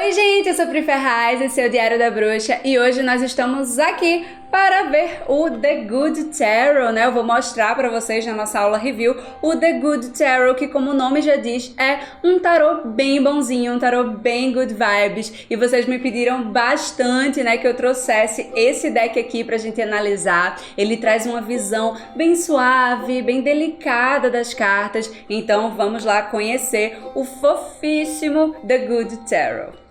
Oi gente, eu sou Pri Ferraz, esse é o Diário da Bruxa e hoje nós estamos aqui para ver o The Good Tarot, né? Eu vou mostrar para vocês na nossa aula review o The Good Tarot, que como o nome já diz, é um tarot bem bonzinho, um tarot bem good vibes. E vocês me pediram bastante, né, que eu trouxesse esse deck aqui pra gente analisar. Ele traz uma visão bem suave, bem delicada das cartas. Então vamos lá conhecer o fofíssimo The Good Tarot.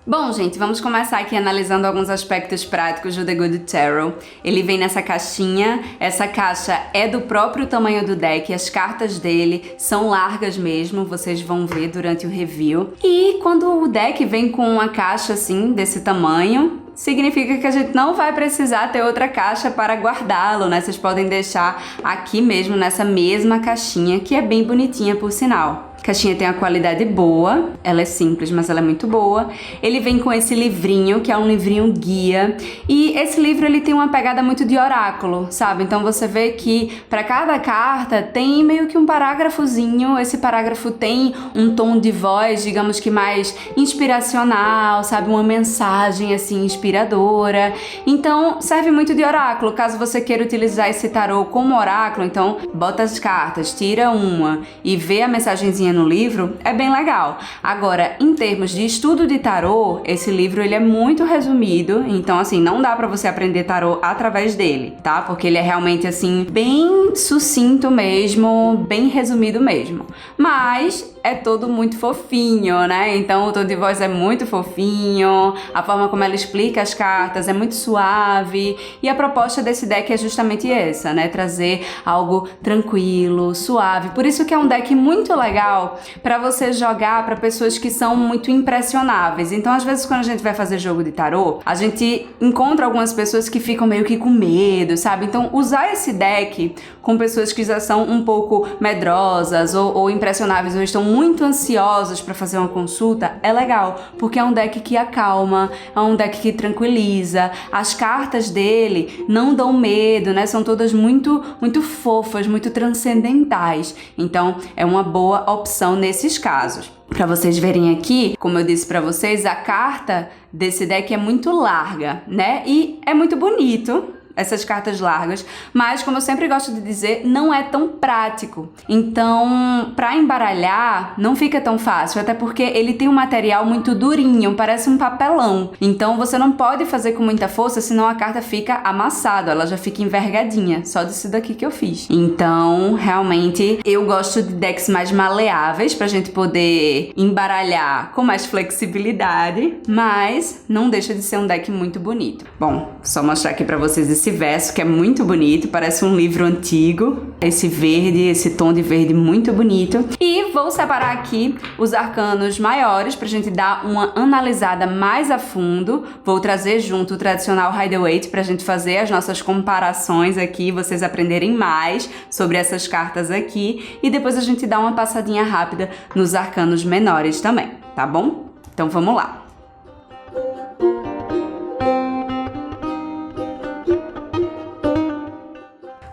Bom, gente, vamos começar aqui analisando alguns aspectos práticos do The Good Tarot. Ele vem nessa caixinha, essa caixa é do próprio tamanho do deck, as cartas dele são largas mesmo, vocês vão ver durante o review. E quando o deck vem com uma caixa assim, desse tamanho, significa que a gente não vai precisar ter outra caixa para guardá-lo, né? Vocês podem deixar aqui mesmo, nessa mesma caixinha, que é bem bonitinha, por sinal. A caixinha tem uma qualidade boa, ela é simples, mas ela é muito boa. Ele vem com esse livrinho, que é um livrinho guia. E esse livro, ele tem uma pegada muito de oráculo, sabe? Então você vê que para cada carta tem meio que um parágrafozinho. Esse parágrafo tem um tom de voz, digamos que mais inspiracional, sabe? Uma mensagem, assim, inspiradora. Então, serve muito de oráculo. Caso você queira utilizar esse tarô como oráculo, então bota as cartas, tira uma e vê a mensagenzinha no livro, é bem legal. Agora, em termos de estudo de tarô, esse livro ele é muito resumido, então assim, não dá pra você aprender tarô através dele, tá? Porque ele é realmente assim, bem sucinto mesmo, bem resumido mesmo. Mas é todo muito fofinho, né? Então o tom de voz é muito fofinho, a forma como ela explica as cartas é muito suave, e a proposta desse deck é justamente essa, né? Trazer algo tranquilo, suave. Por isso que é um deck muito legal para você jogar para pessoas que são muito impressionáveis. Então, às vezes, quando a gente vai fazer jogo de tarô, a gente encontra algumas pessoas que ficam meio que com medo, sabe? Então, usar esse deck com pessoas que já são um pouco medrosas ou impressionáveis ou estão muito ansiosas para fazer uma consulta é legal, porque é um deck que acalma, é um deck que tranquiliza. As cartas dele não dão medo, né? São todas muito fofas, muito transcendentais. Então, é uma boa opção nesses casos. Para vocês verem aqui, como eu disse para vocês, a carta desse deck é muito larga, né? E é muito bonito essas cartas largas, mas como eu sempre gosto de dizer, não é tão prático. Então, para embaralhar, não fica tão fácil, até porque ele tem um material muito durinho, parece um papelão. Então, você não pode fazer com muita força, senão a carta fica amassada, ela já fica envergadinha, só disso daqui que eu fiz. Então, realmente, eu gosto de decks mais maleáveis pra gente poder embaralhar com mais flexibilidade, mas não deixa de ser um deck muito bonito. Bom, só mostrar aqui pra vocês esse verso que é muito bonito, parece um livro antigo, esse verde, esse tom de verde muito bonito. E vou separar aqui os arcanos maiores pra gente dar uma analisada mais a fundo. Vou trazer junto o tradicional Rider-Waite pra gente fazer as nossas comparações aqui, vocês aprenderem mais sobre essas cartas aqui, e depois a gente dá uma passadinha rápida nos arcanos menores também, tá bom? Então vamos lá.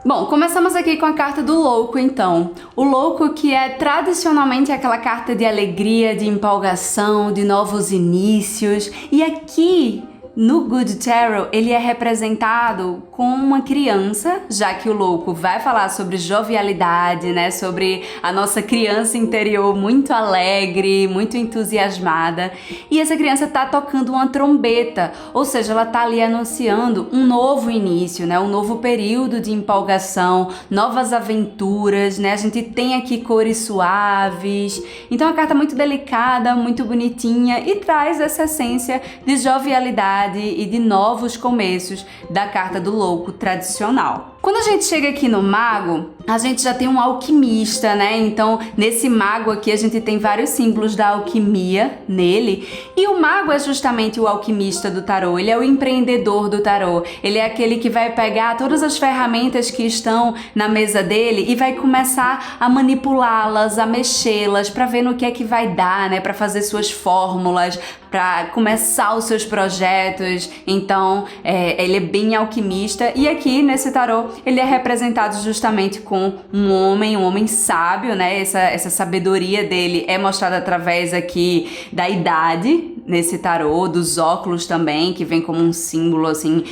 Bom, começamos aqui com a carta do louco, então. O louco, que é tradicionalmente aquela carta de alegria, de empolgação, de novos inícios. E aqui no Good Tarot, ele é representado com uma criança, já que o louco vai falar sobre jovialidade, né? Sobre a nossa criança interior muito alegre, muito entusiasmada. E essa criança tá tocando uma trombeta, ou seja, ela tá ali anunciando um novo início, né? Um novo período de empolgação, novas aventuras, né? A gente tem aqui cores suaves. Então, é uma carta muito delicada, muito bonitinha e traz essa essência de jovialidade e de novos começos da carta do louco tradicional. Quando a gente chega aqui no mago, a gente já tem um alquimista, né? Então, nesse mago aqui, a gente tem vários símbolos da alquimia nele. E o mago é justamente o alquimista do tarô. Ele é o empreendedor do tarô. Ele é aquele que vai pegar todas as ferramentas que estão na mesa dele e vai começar a manipulá-las, a mexê-las, para ver no que é que vai dar, né? Para fazer suas fórmulas, para começar os seus projetos. Então, ele é bem alquimista. E aqui, nesse tarô, ele é representado justamente com um homem sábio, né? Essa sabedoria dele é mostrada através aqui da idade, nesse tarô, dos óculos também, que vem como um símbolo, assim,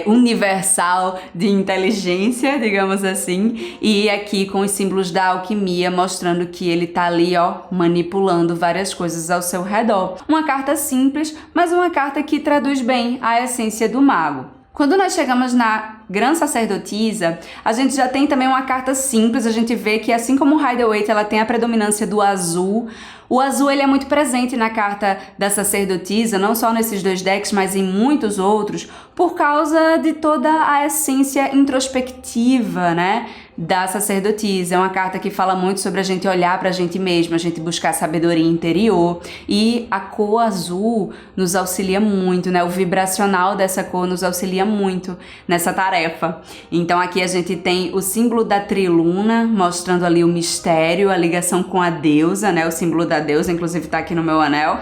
universal de inteligência, digamos assim, e aqui com os símbolos da alquimia, mostrando que ele tá ali, ó, manipulando várias coisas ao seu redor. Uma carta simples, mas uma carta que traduz bem a essência do mago. Quando nós chegamos na Grã Sacerdotisa, a gente já tem também uma carta simples. A gente vê que, assim como o Rider-Waite, ela tem a predominância do azul. O azul, ele é muito presente na carta da Sacerdotisa, não só nesses dois decks, mas em muitos outros, por causa de toda a essência introspectiva, né, da Sacerdotisa. É uma carta que fala muito sobre a gente olhar pra gente mesmo, a gente buscar sabedoria interior, e a cor azul nos auxilia muito, né, o vibracional dessa cor nos auxilia muito nessa tarefa. Então aqui a gente tem o símbolo da triluna, mostrando ali o mistério, a ligação com a deusa, né, o símbolo da deusa, inclusive tá aqui no meu anel.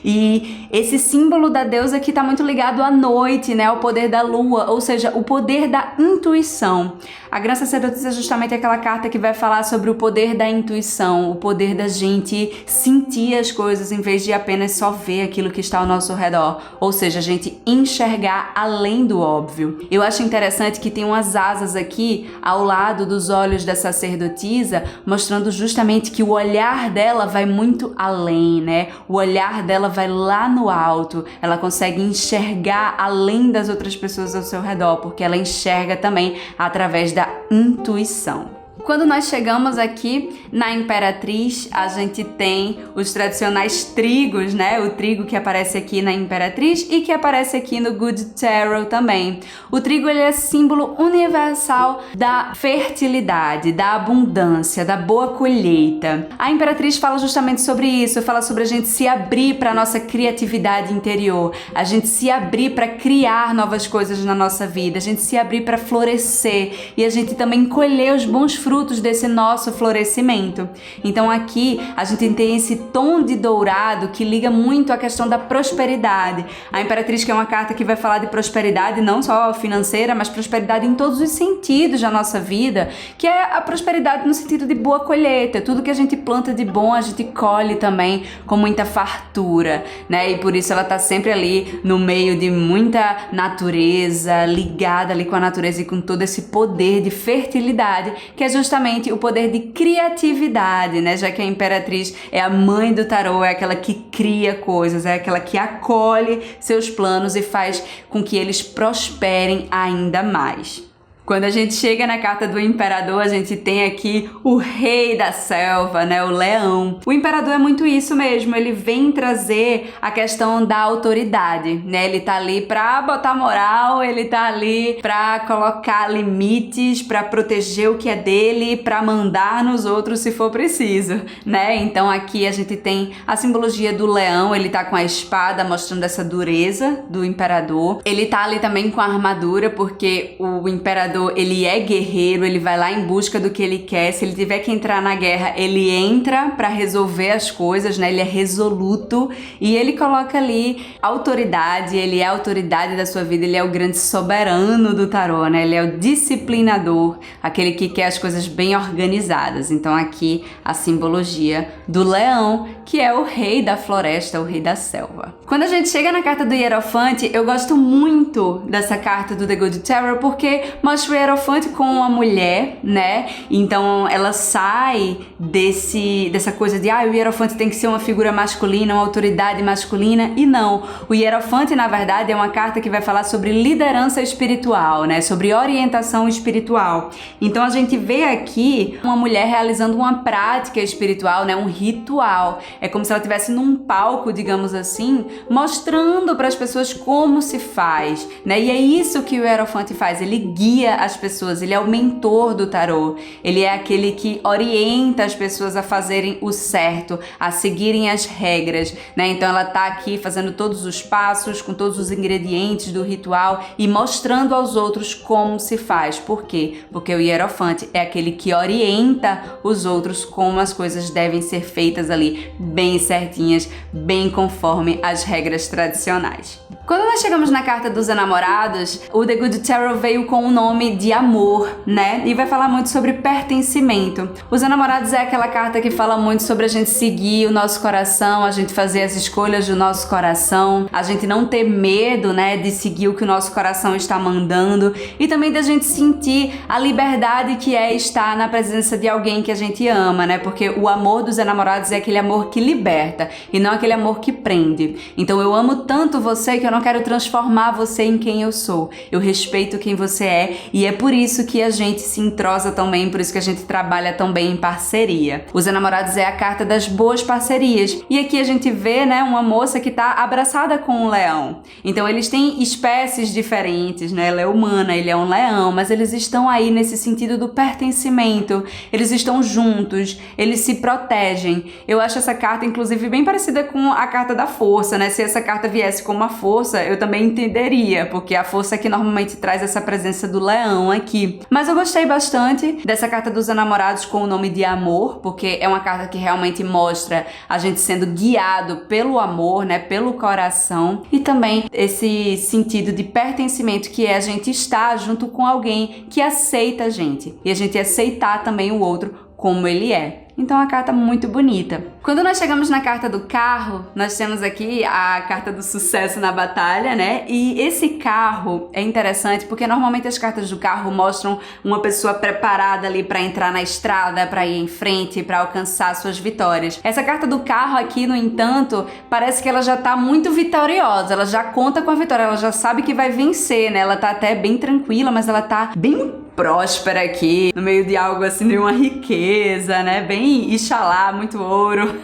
E esse símbolo da deusa aqui tá muito ligado à noite, né, ao poder da lua, ou seja, o poder da intuição. A Grã Sacerdotisa é justamente aquela carta que vai falar sobre o poder da intuição, o poder da gente sentir as coisas em vez de apenas só ver aquilo que está ao nosso redor, ou seja, a gente enxergar além do óbvio. Eu acho interessante que tem umas asas aqui ao lado dos olhos da sacerdotisa, mostrando justamente que o olhar dela vai muito além, né? O olhar dela vai lá no alto, ela consegue enxergar além das outras pessoas ao seu redor, porque ela enxerga também através da intuição. Quando nós chegamos aqui na Imperatriz, a gente tem os tradicionais trigos, né? O trigo que aparece aqui na Imperatriz e que aparece aqui no Good Tarot também. O trigo, ele é símbolo universal da fertilidade, da abundância, da boa colheita. A Imperatriz fala justamente sobre isso, fala sobre a gente se abrir para a nossa criatividade interior, a gente se abrir para criar novas coisas na nossa vida, a gente se abrir para florescer e a gente também colher os bons frutos desse nosso florescimento. Então aqui a gente tem esse tom de dourado que liga muito à questão da prosperidade. A Imperatriz, que é uma carta que vai falar de prosperidade não só financeira, mas prosperidade em todos os sentidos da nossa vida, que é a prosperidade no sentido de boa colheita. Tudo que a gente planta de bom, a gente colhe também com muita fartura, né? E por isso ela tá sempre ali no meio de muita natureza, ligada ali com a natureza e com todo esse poder de fertilidade, que é justamente o poder de criatividade, né? Já que a Imperatriz é a mãe do tarô, é aquela que cria coisas, é aquela que acolhe seus planos e faz com que eles prosperem ainda mais. Quando a gente chega na carta do Imperador, a gente tem aqui o rei da selva, né? O leão. O Imperador é muito isso mesmo, ele vem trazer a questão da autoridade, né? Ele tá ali pra botar moral, ele tá ali pra colocar limites, pra proteger o que é dele, pra mandar nos outros se for preciso, né? Então aqui a gente tem a simbologia do leão, ele tá com a espada mostrando essa dureza do Imperador. Ele tá ali também com a armadura, porque o Imperador, ele é guerreiro, ele vai lá em busca do que ele quer. Se ele tiver que entrar na guerra, ele entra pra resolver as coisas, né? Ele é resoluto e ele coloca ali autoridade, ele é a autoridade da sua vida, ele é o grande soberano do tarô, né? Ele é o disciplinador, aquele que quer as coisas bem organizadas. Então aqui a simbologia do leão, que é o rei da floresta, o rei da selva. Quando a gente chega na carta do Hierofante, eu gosto muito dessa carta do The Good Tarot, porque mostra o Hierofante com uma mulher, né? Então ela sai dessa coisa de o Hierofante tem que ser uma figura masculina, uma autoridade masculina, e não. O Hierofante, na verdade, é uma carta que vai falar sobre liderança espiritual, né? Sobre orientação espiritual. Então a gente vê aqui uma mulher realizando uma prática espiritual, né? Um ritual. É como se ela estivesse num palco, digamos assim, mostrando para as pessoas como se faz, né? E é isso que o Hierofante faz, ele guia as pessoas, ele é o mentor do tarô, ele é aquele que orienta as pessoas a fazerem o certo, a seguirem as regras, né? Então ela tá aqui fazendo todos os passos, com todos os ingredientes do ritual e mostrando aos outros como se faz. Por quê? Porque o Hierofante é aquele que orienta os outros como as coisas devem ser feitas ali, bem certinhas, bem conforme as regras tradicionais. Quando nós chegamos na carta dos enamorados, o The Good Tarot veio com o nome de amor, né? E vai falar muito sobre pertencimento. Os enamorados é aquela carta que fala muito sobre a gente seguir o nosso coração, a gente fazer as escolhas do nosso coração, a gente não ter medo, né, de seguir o que o nosso coração está mandando e também da gente sentir a liberdade que é estar na presença de alguém que a gente ama, né? Porque o amor dos enamorados é aquele amor que liberta e não aquele amor que prende. Então eu amo tanto você que eu não quero transformar você em quem eu sou. Eu respeito quem você é e é por isso que a gente se entrosa tão bem, por isso que a gente trabalha tão bem em parceria. Os enamorados é a carta das boas parcerias. E aqui a gente vê, né, uma moça que tá abraçada com um leão. Então eles têm espécies diferentes, né? Ela é humana, ele é um leão, mas eles estão aí nesse sentido do pertencimento. Eles estão juntos, eles se protegem. Eu acho essa carta, inclusive, bem parecida com a carta da força, né? Se essa carta viesse com uma força, eu também entenderia, porque a força é que normalmente traz essa presença do leão aqui. Mas eu gostei bastante dessa carta dos enamorados com o nome de amor, porque é uma carta que realmente mostra a gente sendo guiado pelo amor, né, pelo coração, e também esse sentido de pertencimento que é a gente estar junto com alguém que aceita a gente, e a gente aceitar também o outro como ele é. Então, é uma carta muito bonita. Quando nós chegamos na carta do carro, nós temos aqui a carta do sucesso na batalha, né? E esse carro é interessante porque normalmente as cartas do carro mostram uma pessoa preparada ali para entrar na estrada, para ir em frente, para alcançar suas vitórias. Essa carta do carro aqui, no entanto, parece que ela já tá muito vitoriosa, ela já conta com a vitória, ela já sabe que vai vencer, né? Ela tá até bem tranquila, mas ela tá bem próspera aqui, no meio de algo assim, de uma riqueza, né? Bem Ixalá, muito ouro.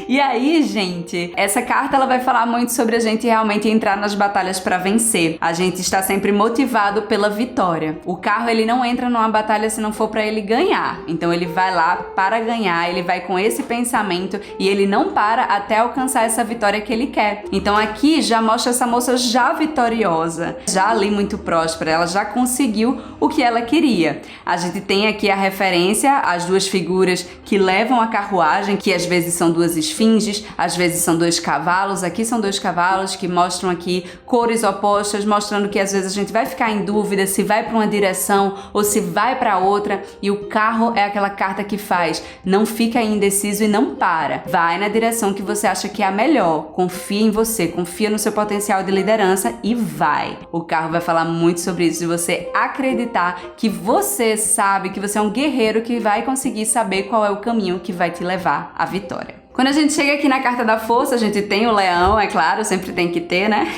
E aí, gente, essa carta ela vai falar muito sobre a gente realmente entrar nas batalhas para vencer. A gente está sempre motivado pela vitória. O carro, ele não entra numa batalha se não for para ele ganhar. Então ele vai lá para ganhar, ele vai com esse pensamento e ele não para até alcançar essa vitória que ele quer. Então aqui já mostra essa moça já vitoriosa, já ali muito próspera, ela já conseguiu o que ela queria. A gente tem aqui a referência às duas figuras que levam a carruagem, que às vezes são duas esfinges, às vezes são dois cavalos. Aqui são dois cavalos que mostram aqui cores opostas, mostrando que às vezes a gente vai ficar em dúvida se vai para uma direção ou se vai para outra, e o carro é aquela carta que faz, não fica indeciso e não para. Vai na direção que você acha que é a melhor, confia em você, confia no seu potencial de liderança e vai. O carro vai falar muito sobre isso, de você acreditar que você sabe, que você é um guerreiro que vai conseguir saber qual é o caminho que vai te levar à vitória. Quando a gente chega aqui na carta da força, a gente tem o leão, é claro, sempre tem que ter, né?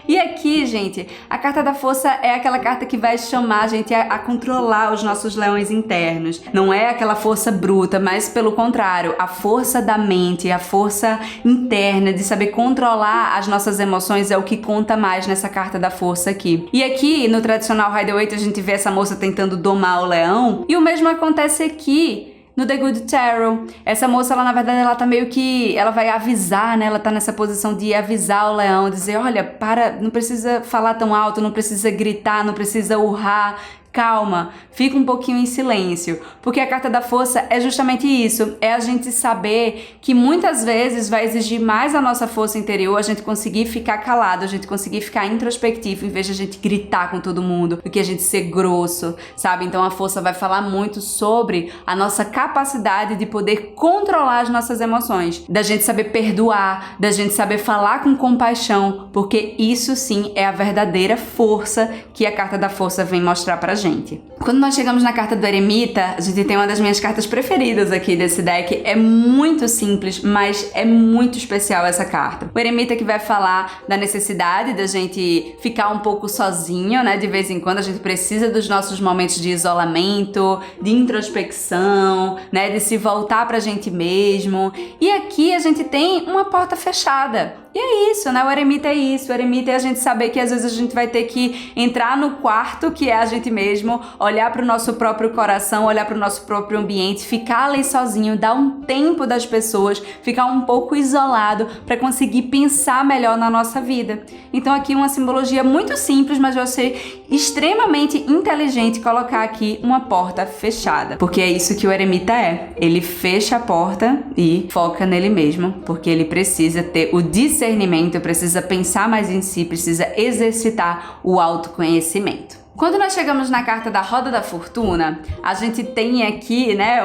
E aqui, gente, a carta da força é aquela carta que vai chamar a gente a controlar os nossos leões internos. Não é aquela força bruta, mas pelo contrário, a força da mente, a força interna de saber controlar as nossas emoções é o que conta mais nessa carta da força aqui. E aqui, no tradicional Rider-Waite, a gente vê essa moça tentando domar o leão, e o mesmo acontece aqui no The Good Tarot. Essa moça, ela na verdade, ela tá meio que, ela vai avisar, né? Ela tá nessa posição de avisar o leão, dizer, olha, para, não precisa falar tão alto, não precisa gritar, não precisa urrar, calma, fica um pouquinho em silêncio, porque a carta da força é justamente isso, é a gente saber que muitas vezes vai exigir mais a nossa força interior, a gente conseguir ficar calado, a gente conseguir ficar introspectivo, em vez de a gente gritar com todo mundo, do que a gente ser grosso, sabe? Então a força vai falar muito sobre a nossa capacidade de poder controlar as nossas emoções, da gente saber perdoar, da gente saber falar com compaixão, porque isso sim é a verdadeira força que a carta da força vem mostrar pra gente. Quando nós chegamos na carta do eremita, a gente tem uma das minhas cartas preferidas aqui desse deck. É muito simples, mas é muito especial essa carta. O eremita que vai falar da necessidade da gente ficar um pouco sozinho, né? De vez em quando a gente precisa dos nossos momentos de isolamento, de introspecção, né? De se voltar pra gente mesmo. E aqui a gente tem uma porta fechada. E é isso, né? O eremita é isso. O eremita é a gente saber que às vezes a gente vai ter que entrar no quarto, que é a gente mesmo, olhar para o nosso próprio coração, olhar para o nosso próprio ambiente, ficar ali sozinho, dar um tempo das pessoas, ficar um pouco isolado para conseguir pensar melhor na nossa vida. Então aqui uma simbologia muito simples, mas eu achei extremamente inteligente colocar aqui uma porta fechada, porque é isso que o eremita é. Ele fecha a porta e foca nele mesmo, porque ele precisa ter o discernimento discernimento, precisa pensar mais em si, precisa exercitar o autoconhecimento. Quando nós chegamos na carta da Roda da Fortuna, a gente tem aqui, né,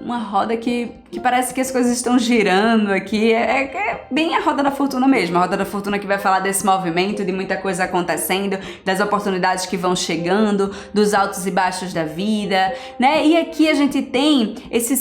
uma roda que parece que as coisas estão girando aqui, é bem a Roda da Fortuna mesmo, a Roda da Fortuna que vai falar desse movimento, de muita coisa acontecendo, das oportunidades que vão chegando, dos altos e baixos da vida, né, e aqui a gente tem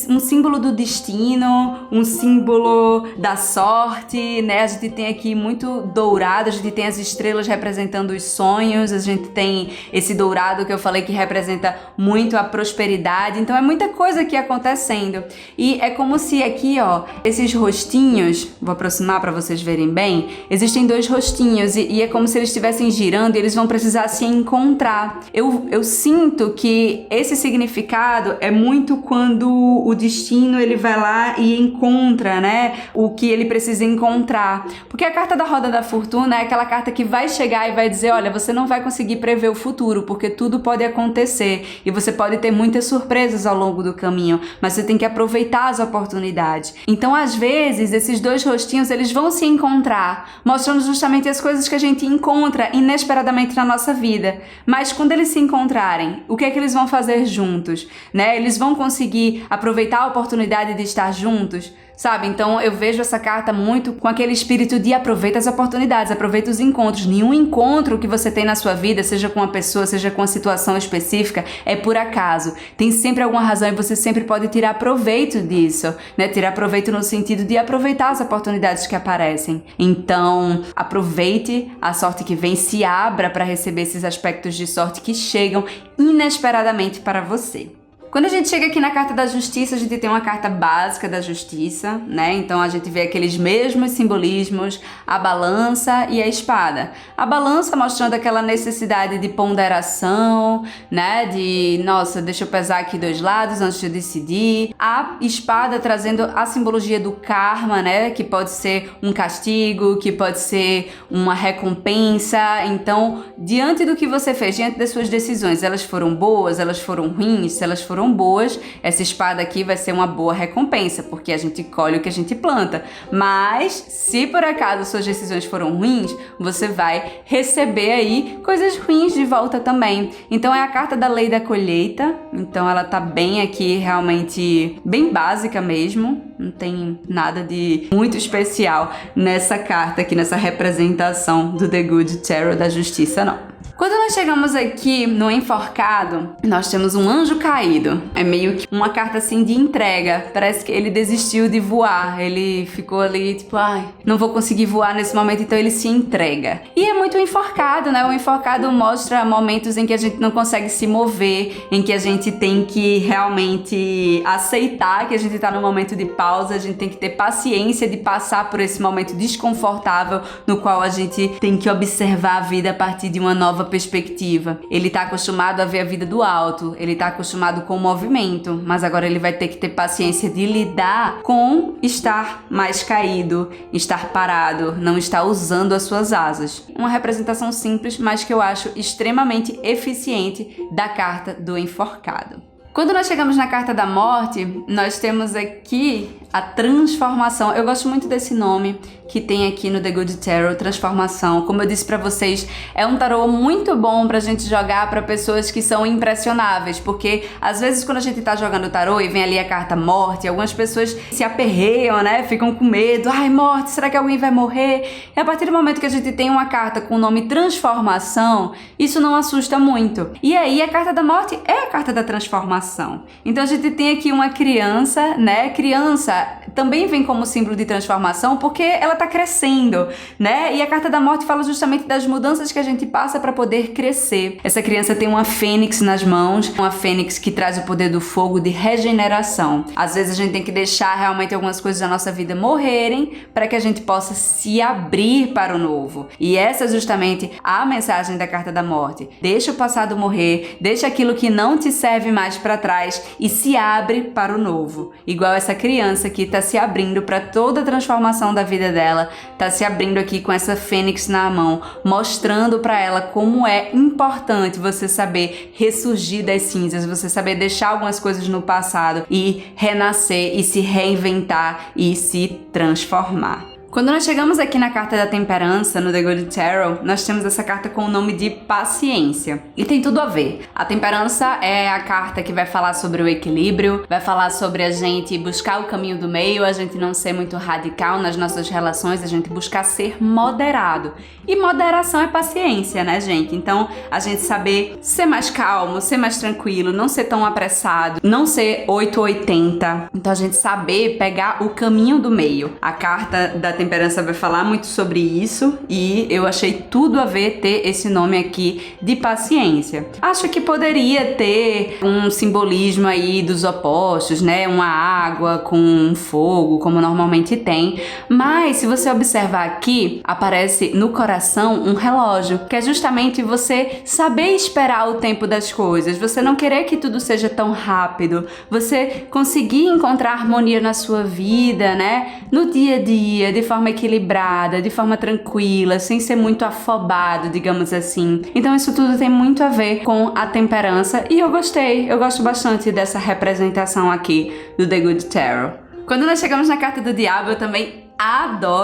um símbolo do destino, um símbolo da sorte, né, a gente tem aqui muito dourado, a gente tem as estrelas representando os sonhos, a gente tem esse dourado que eu falei que representa muito a prosperidade, então é muita coisa aqui acontecendo, e é como se aqui, ó, esses rostinhos, vou aproximar para vocês verem bem, existem dois rostinhos e é como se eles estivessem girando e eles vão precisar se encontrar. Eu sinto que esse significado é muito quando o destino ele vai lá e encontra, né, o que ele precisa encontrar, porque a carta da Roda da Fortuna é aquela carta que vai chegar e vai dizer, olha, você não vai conseguir prever o futuro, porque tudo pode acontecer e você pode ter muitas surpresas ao longo do caminho, mas você tem que aproveitar as oportunidades. Então, às vezes, esses dois rostinhos, eles vão se encontrar, mostrando justamente as coisas que a gente encontra inesperadamente na nossa vida. Mas quando eles se encontrarem, o que é que eles vão fazer juntos, né? Eles vão conseguir aproveitar a oportunidade de estar juntos? Sabe? Então eu vejo essa carta muito com aquele espírito de aproveita as oportunidades, aproveita os encontros. Nenhum encontro que você tem na sua vida, seja com uma pessoa, seja com uma situação específica, é por acaso. Tem sempre alguma razão e você sempre pode tirar proveito disso, né? Tirar proveito no sentido de aproveitar as oportunidades que aparecem. Então, aproveite a sorte que vem, se abra para receber esses aspectos de sorte que chegam inesperadamente para você. Quando a gente chega aqui na carta da justiça, a gente tem uma carta básica da justiça, né? Então a gente vê aqueles mesmos simbolismos, a balança e a espada. A balança mostrando aquela necessidade de ponderação, né? De, nossa, deixa eu pesar aqui dois lados antes de eu decidir. A espada trazendo a simbologia do karma, né? Que pode ser um castigo, que pode ser uma recompensa. Então, diante do que você fez, diante das suas decisões, elas foram boas, elas foram ruins, se elas foram boas, essa espada aqui vai ser uma boa recompensa, porque a gente colhe o que a gente planta. Mas, se por acaso suas decisões foram ruins, você vai receber aí coisas ruins de volta também. Então é a carta da lei da colheita, então ela tá bem aqui, realmente bem básica mesmo, não tem nada de muito especial nessa carta aqui, nessa representação do The Good Tarot da Justiça, não. Quando nós chegamos aqui no enforcado, nós temos um anjo caído. É meio que uma carta assim de entrega. Parece que ele desistiu de voar. Ele ficou ali tipo, ai, não vou conseguir voar nesse momento, então ele se entrega. E é muito enforcado, né? O enforcado mostra momentos em que a gente não consegue se mover, em que a gente tem que realmente aceitar que a gente tá num momento de pausa, a gente tem que ter paciência de passar por esse momento desconfortável no qual a gente tem que observar a vida a partir de uma nova perspectiva. Ele tá acostumado a ver a vida do alto, ele tá acostumado com o movimento, mas agora ele vai ter que ter paciência de lidar com estar mais caído, estar parado, não estar usando as suas asas. Uma representação simples, mas que eu acho extremamente eficiente da carta do enforcado. Quando nós chegamos na carta da morte, nós temos aqui a transformação. Eu gosto muito desse nome que tem aqui no The Good Tarot, transformação. Como eu disse pra vocês, é um tarô muito bom pra gente jogar pra pessoas que são impressionáveis, porque às vezes quando a gente tá jogando tarô e vem ali a carta morte, algumas pessoas se aperreiam, né? Ficam com medo. Ai, morte, será que alguém vai morrer? E a partir do momento que a gente tem uma carta com o nome transformação, isso não assusta muito. E aí a carta da morte é a carta da transformação. Então a gente tem aqui uma criança, né? Criança também vem como símbolo de transformação porque ela tá crescendo, né? E a carta da morte fala justamente das mudanças que a gente passa para poder crescer. Essa criança tem uma fênix nas mãos, uma fênix que traz o poder do fogo de regeneração. Às vezes a gente tem que deixar realmente algumas coisas da nossa vida morrerem para que a gente possa se abrir para o novo. E essa é justamente a mensagem da carta da morte. Deixa o passado morrer, deixa aquilo que não te serve mais para trás e se abre para o novo. Igual essa criança que tá se abrindo para toda a transformação da vida dela, tá se abrindo aqui com essa fênix na mão, mostrando para ela como é importante você saber ressurgir das cinzas, você saber deixar algumas coisas no passado e renascer e se reinventar e se transformar. Quando nós chegamos aqui na carta da temperança, no The Good Tarot, nós temos essa carta com o nome de paciência. E tem tudo a ver. A temperança é a carta que vai falar sobre o equilíbrio, vai falar sobre a gente buscar o caminho do meio, a gente não ser muito radical nas nossas relações, a gente buscar ser moderado. E moderação é paciência, né, gente? Então, a gente saber ser mais calmo, ser mais tranquilo, não ser tão apressado, não ser 880. Então, a gente saber pegar o caminho do meio. A carta da temperança vai falar muito sobre isso e eu achei tudo a ver ter esse nome aqui de paciência. Acho que poderia ter um simbolismo aí dos opostos, né? Uma água com um fogo, como normalmente tem. Mas, se você observar aqui, aparece no coração um relógio, que é justamente você saber esperar o tempo das coisas, você não querer que tudo seja tão rápido, você conseguir encontrar harmonia na sua vida, né? No dia a dia, de forma equilibrada, de forma tranquila, sem ser muito afobado, digamos assim. Então isso tudo tem muito a ver com a temperança e eu gosto bastante dessa representação aqui do The Good Tarot. Quando nós chegamos na carta do diabo, eu também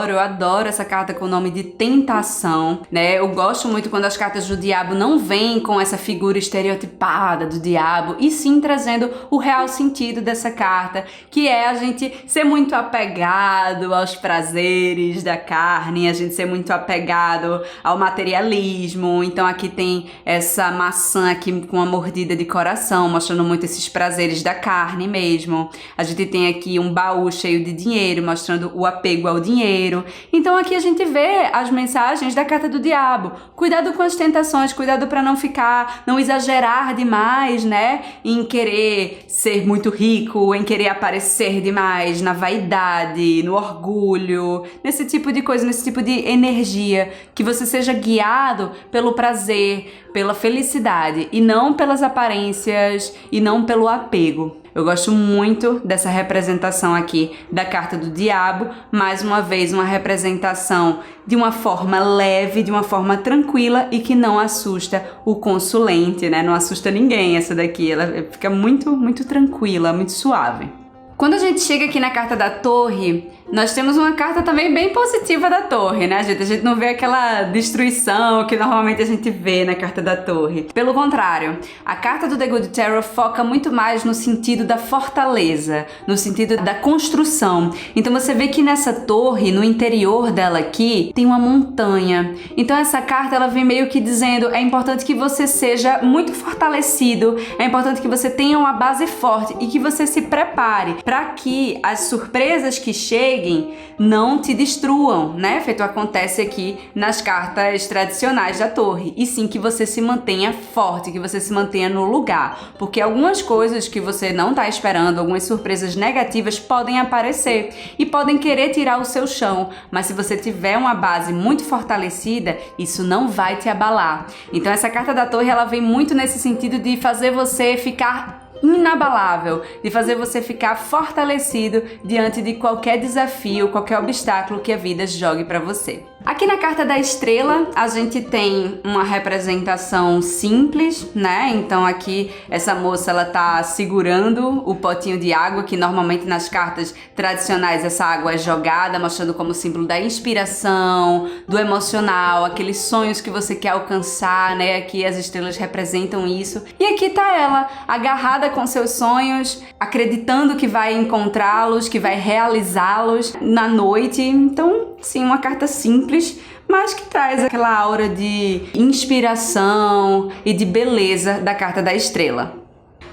eu adoro essa carta com o nome de tentação, né? Eu gosto muito quando as cartas do diabo não vêm com essa figura estereotipada do diabo, e sim trazendo o real sentido dessa carta, que é a gente ser muito apegado aos prazeres da carne, a gente ser muito apegado ao materialismo. Então aqui tem essa maçã aqui com uma mordida de coração, mostrando muito esses prazeres da carne mesmo. A gente tem aqui um baú cheio de dinheiro, mostrando o apego ao dinheiro. Então aqui a gente vê as mensagens da carta do diabo. Cuidado com as tentações, cuidado para não exagerar demais, né? Em querer ser muito rico, em querer aparecer demais, na vaidade, no orgulho, nesse tipo de coisa, nesse tipo de energia. Que você seja guiado pelo prazer, pela felicidade e não pelas aparências e não pelo apego. Eu gosto muito dessa representação aqui da carta do diabo, mais uma vez uma representação de uma forma leve, de uma forma tranquila e que não assusta o consulente, né? Não assusta ninguém essa daqui, ela fica muito, muito tranquila, muito suave. Quando a gente chega aqui na carta da torre, nós temos uma carta também bem positiva da torre, né, gente? A gente não vê aquela destruição que normalmente a gente vê na carta da torre. Pelo contrário, a carta do The Good Tarot foca muito mais no sentido da fortaleza, no sentido da construção. Então você vê que nessa torre, no interior dela aqui, tem uma montanha. Então essa carta, ela vem meio que dizendo, é importante que você seja muito fortalecido, é importante que você tenha uma base forte e que você se prepare para que as surpresas que cheguem não te destruam, né? Feito acontece aqui nas cartas tradicionais da torre. E sim que você se mantenha forte, que você se mantenha no lugar. Porque algumas coisas que você não tá esperando, algumas surpresas negativas podem aparecer e podem querer tirar o seu chão. Mas se você tiver uma base muito fortalecida, isso não vai te abalar. Então essa carta da torre, ela vem muito nesse sentido de fazer você ficar inabalável, de fazer você ficar fortalecido diante de qualquer desafio, qualquer obstáculo que a vida jogue para você. Aqui na carta da estrela, a gente tem uma representação simples, né? Então aqui essa moça, ela tá segurando o potinho de água, que normalmente nas cartas tradicionais essa água é jogada, mostrando como símbolo da inspiração, do emocional, aqueles sonhos que você quer alcançar, né? Aqui as estrelas representam isso. E aqui tá ela, agarrada com seus sonhos, acreditando que vai encontrá-los, que vai realizá-los na noite. Então, sim, uma carta simples, mas que traz aquela aura de inspiração e de beleza da carta da estrela.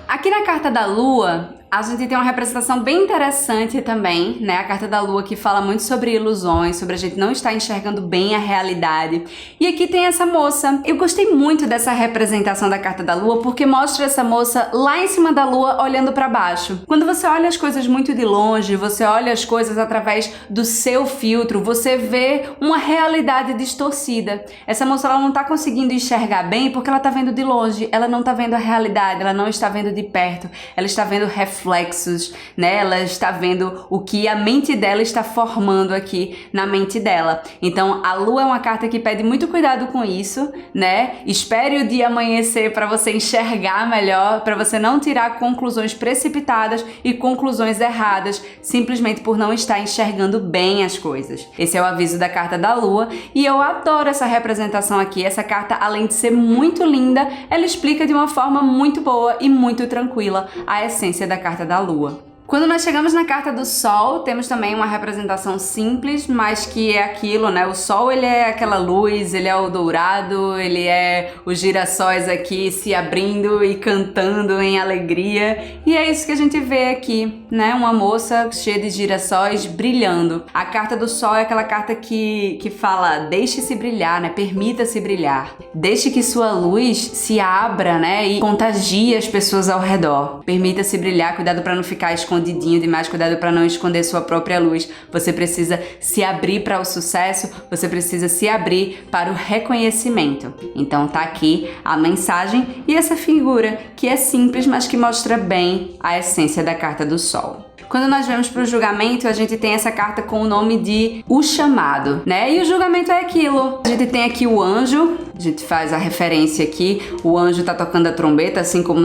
Aqui na carta da lua, a gente tem uma representação bem interessante também, né? A carta da lua que fala muito sobre ilusões, sobre a gente não estar enxergando bem a realidade. E aqui tem essa moça. Eu gostei muito dessa representação da carta da lua porque mostra essa moça lá em cima da lua olhando para baixo. Quando você olha as coisas muito de longe, você olha as coisas através do seu filtro, você vê uma realidade distorcida. Essa moça, ela não tá conseguindo enxergar bem porque ela tá vendo de longe, ela não tá vendo a realidade, ela não está vendo de perto, ela está vendo reflexo reflexos, né? Ela está vendo o que a mente dela está formando aqui na mente dela. Então, a lua é uma carta que pede muito cuidado com isso, né? Espere o dia amanhecer para você enxergar melhor, para você não tirar conclusões precipitadas e conclusões erradas, simplesmente por não estar enxergando bem as coisas. Esse é o aviso da carta da lua e eu adoro essa representação aqui. Essa carta, além de ser muito linda, ela explica de uma forma muito boa e muito tranquila a essência da carta da lua. Quando nós chegamos na carta do Sol, temos também uma representação simples, mas que é aquilo, né? O Sol, ele é aquela luz, ele é o dourado, ele é os girassóis aqui se abrindo e cantando em alegria. E é isso que a gente vê aqui, né? Uma moça cheia de girassóis brilhando. A carta do Sol é aquela carta que fala, deixe-se brilhar, né? Permita-se brilhar. Deixe que sua luz se abra, né? E contagie as pessoas ao redor. Permita-se brilhar, cuidado para não ficar escondidinho demais, cuidado para não esconder sua própria luz. Você precisa se abrir para o sucesso, você precisa se abrir para o reconhecimento. Então tá aqui a mensagem e essa figura que é simples, mas que mostra bem a essência da carta do Sol. Quando nós vemos para o julgamento, a gente tem essa carta com o nome de O Chamado, né? E o julgamento é aquilo. A gente tem aqui o anjo, a gente faz a referência aqui, o anjo tá tocando a trombeta, assim como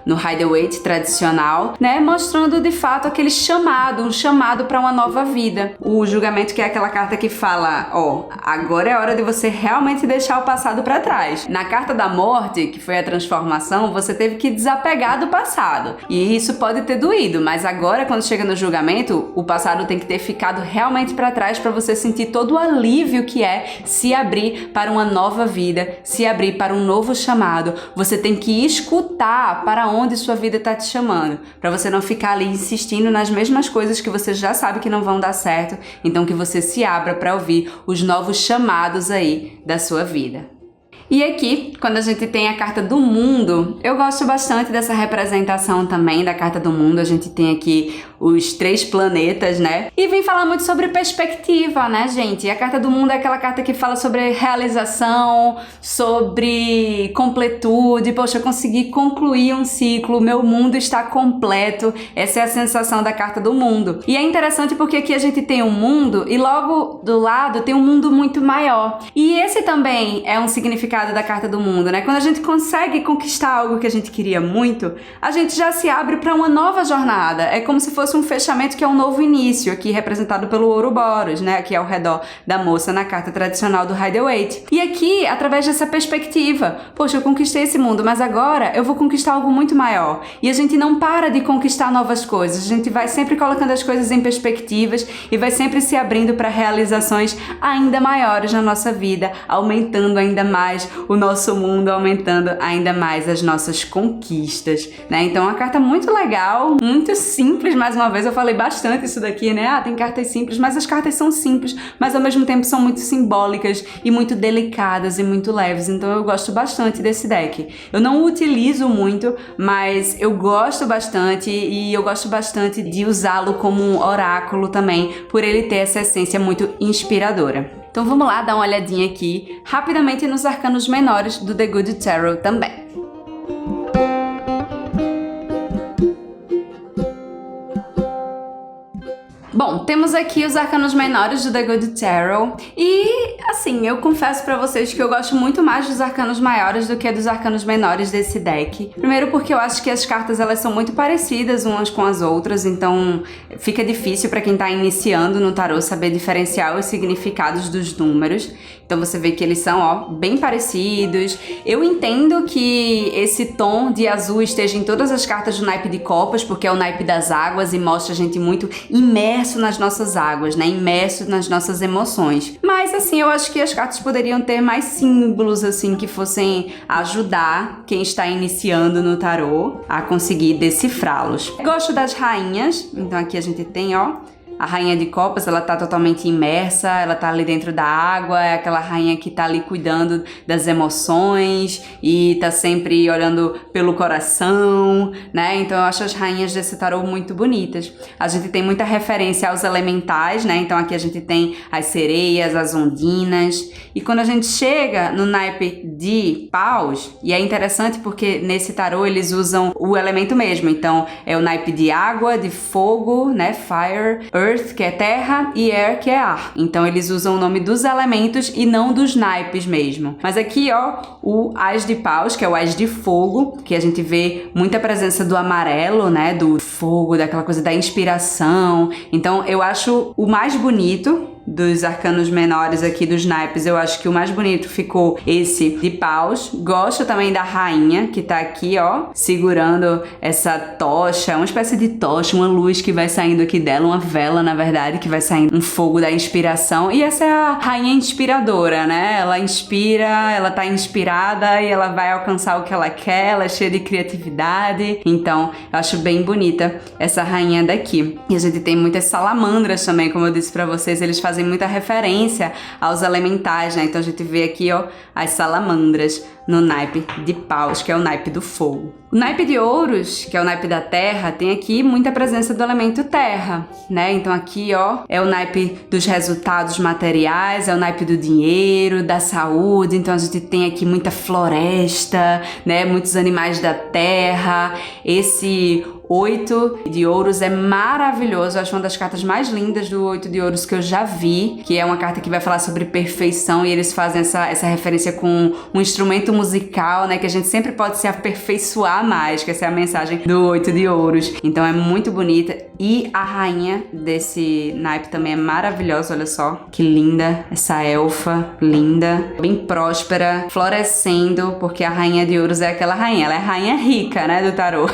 no Rider-Waite tradicional, né? Mostrando de fato aquele chamado, um chamado para uma nova vida. O julgamento que é aquela carta que fala, ó, agora é hora de você realmente deixar o passado para trás. Na carta da morte, que foi a transformação, você teve que desapegar do passado. E isso pode ter doído, mas agora quando chega no julgamento, o passado tem que ter ficado realmente para trás para você sentir todo o alívio que é se abrir para uma nova vida, se abrir para um novo chamado. Você tem que escutar para onde sua vida está te chamando, para você não ficar ali insistindo nas mesmas coisas que você já sabe que não vão dar certo, então que você se abra para ouvir os novos chamados aí da sua vida. E aqui, quando a gente tem a carta do mundo, eu gosto bastante dessa representação também da carta do mundo. A gente tem aqui os 3 planetas, né? E vem falar muito sobre perspectiva, né, gente? E a carta do mundo é aquela carta que fala sobre realização, sobre completude. Poxa, eu consegui concluir um ciclo, meu mundo está completo. Essa é a sensação da carta do mundo. E é interessante porque aqui a gente tem um mundo e logo do lado tem um mundo muito maior. E esse também é um significado da carta do mundo, né? Quando a gente consegue conquistar algo que a gente queria muito, a gente já se abre para uma nova jornada. É como se fosse um fechamento que é um novo início, aqui representado pelo Ouroboros, né? Aqui ao redor da moça na carta tradicional do Rider-Waite. E aqui, através dessa perspectiva, poxa, eu conquistei esse mundo, mas agora eu vou conquistar algo muito maior. E a gente não para de conquistar novas coisas, a gente vai sempre colocando as coisas em perspectivas e vai sempre se abrindo para realizações ainda maiores na nossa vida, aumentando ainda mais o nosso mundo, aumentando ainda mais as nossas conquistas, né? Então, uma carta muito legal, muito simples. Mais uma vez, eu falei bastante isso daqui, né? Ah, tem cartas simples, mas as cartas são simples, mas ao mesmo tempo são muito simbólicas e muito delicadas e muito leves. Então, eu gosto bastante desse deck. Eu não o utilizo muito, mas eu gosto bastante e eu gosto bastante de usá-lo como um oráculo também, por ele ter essa essência muito inspiradora. Então vamos lá dar uma olhadinha aqui rapidamente nos arcanos menores do The Good Tarot também. Bom, temos aqui os arcanos menores do The Good Tarot e, assim, eu confesso pra vocês que eu gosto muito mais dos arcanos maiores do que dos arcanos menores desse deck. Primeiro porque eu acho que as cartas, elas são muito parecidas umas com as outras, então fica difícil pra quem tá iniciando no tarot saber diferenciar os significados dos números. Então você vê que eles são, ó, bem parecidos. Eu entendo que esse tom de azul esteja em todas as cartas do naipe de copas, porque é o naipe das águas e mostra a gente muito imerso nas nossas águas, né? Imerso nas nossas emoções. Mas, assim, eu acho que as cartas poderiam ter mais símbolos, assim, que fossem ajudar quem está iniciando no tarô a conseguir decifrá-los. Gosto das rainhas, então aqui a gente tem, ó, A rainha de copas, ela tá totalmente imersa, ela tá ali dentro da água, é aquela rainha que tá ali cuidando das emoções e tá sempre olhando pelo coração, né? Então eu acho as rainhas desse tarô muito bonitas. A gente tem muita referência aos elementais, né? Então aqui a gente tem as sereias, as ondinas. E quando a gente chega no naipe de paus, e é interessante porque nesse tarô eles usam o elemento mesmo. Então é o naipe de água, de fogo, né? Fire, earth, que é terra, e air, que é ar. Então eles usam o nome dos elementos e não dos naipes mesmo. Mas aqui, ó, o as de paus, que é o as de fogo, que a gente vê muita presença do amarelo, né? Do fogo, daquela coisa da inspiração. Então eu acho o mais bonito dos arcanos menores aqui dos naipes, eu acho que o mais bonito ficou esse de paus. Gosto também da rainha, que tá aqui, ó, segurando essa tocha, uma espécie de tocha, uma luz que vai saindo aqui dela, uma vela, na verdade, que vai saindo um fogo da inspiração. E essa é a rainha inspiradora, né? Ela inspira, ela tá inspirada e ela vai alcançar o que ela quer, ela é cheia de criatividade. Então, eu acho bem bonita essa rainha daqui. E a gente tem muitas salamandras também, como eu disse pra vocês, eles fazem muita referência aos elementais, né? Então a gente vê aqui, ó, as salamandras no naipe de paus, que é o naipe do fogo. O naipe de ouros, que é o naipe da terra, tem aqui muita presença do elemento terra, né? Então aqui, ó, é o naipe dos resultados materiais, é o naipe do dinheiro, da saúde. Então a gente tem aqui muita floresta, né? Muitos animais da terra. Esse 8 de ouros é maravilhoso, eu acho uma das cartas mais lindas do 8 de ouros que eu já vi, que é uma carta que vai falar sobre perfeição e eles fazem essa referência com um instrumento musical, né, que a gente sempre pode se aperfeiçoar mais, que essa é a mensagem do 8 de ouros. Então é muito bonita e a rainha desse naipe também é maravilhosa, olha só, que linda, essa elfa linda, bem próspera, florescendo, porque a rainha de ouros é aquela rainha, ela é a rainha rica, né, do tarô.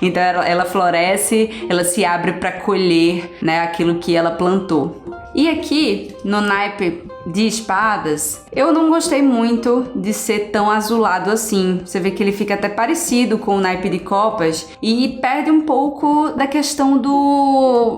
Então ela floresce, ela se abre para colher, né, aquilo que ela plantou. E aqui no naipe de espadas, eu não gostei muito de ser tão azulado assim. Você vê que ele fica até parecido com o naipe de copas e perde um pouco da questão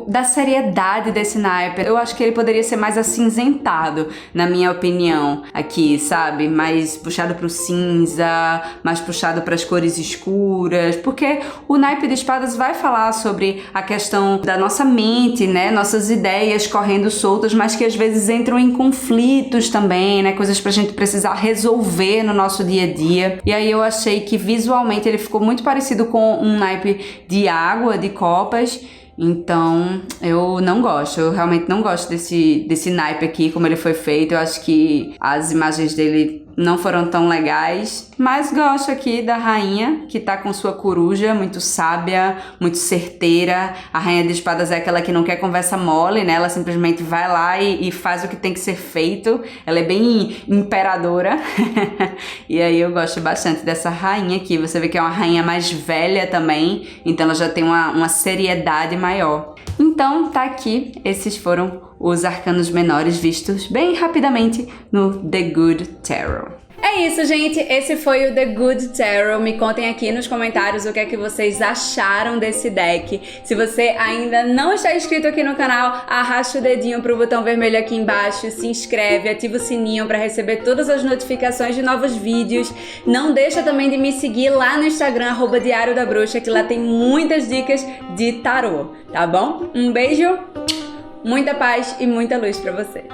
da seriedade desse naipe. Eu acho que ele poderia ser mais acinzentado, na minha opinião, aqui, sabe? Mais puxado pro cinza, mais puxado para as cores escuras, porque o naipe de espadas vai falar sobre a questão da nossa mente, né? Nossas ideias correndo soltas, mas que às vezes entram em conflitos também, né? Coisas pra gente precisar resolver no nosso dia a dia. E aí eu achei que visualmente ele ficou muito parecido com um naipe de água, de copas. Então, eu não gosto, eu realmente não gosto desse naipe aqui, como ele foi feito. Eu acho que as imagens dele não foram tão legais, mas gosto aqui da rainha, que tá com sua coruja, muito sábia, muito certeira. A rainha de espadas é aquela que não quer conversa mole, né? Ela simplesmente vai lá e faz o que tem que ser feito. Ela é bem imperadora. E aí eu gosto bastante dessa rainha aqui. Você vê que é uma rainha mais velha também, então ela já tem uma seriedade maior. Então, tá aqui, esses foram os arcanos menores vistos bem rapidamente no The Good Tarot. É isso, gente. Esse foi o The Good Tarot. Me contem aqui nos comentários o que é que vocês acharam desse deck. Se você ainda não está inscrito aqui no canal, arrasta o dedinho pro botão vermelho aqui embaixo, se inscreve, ativa o sininho para receber todas as notificações de novos vídeos. Não deixa também de me seguir lá no Instagram, @Diário da Bruxa, que lá tem muitas dicas de tarô, tá bom? Um beijo, muita paz e muita luz pra você.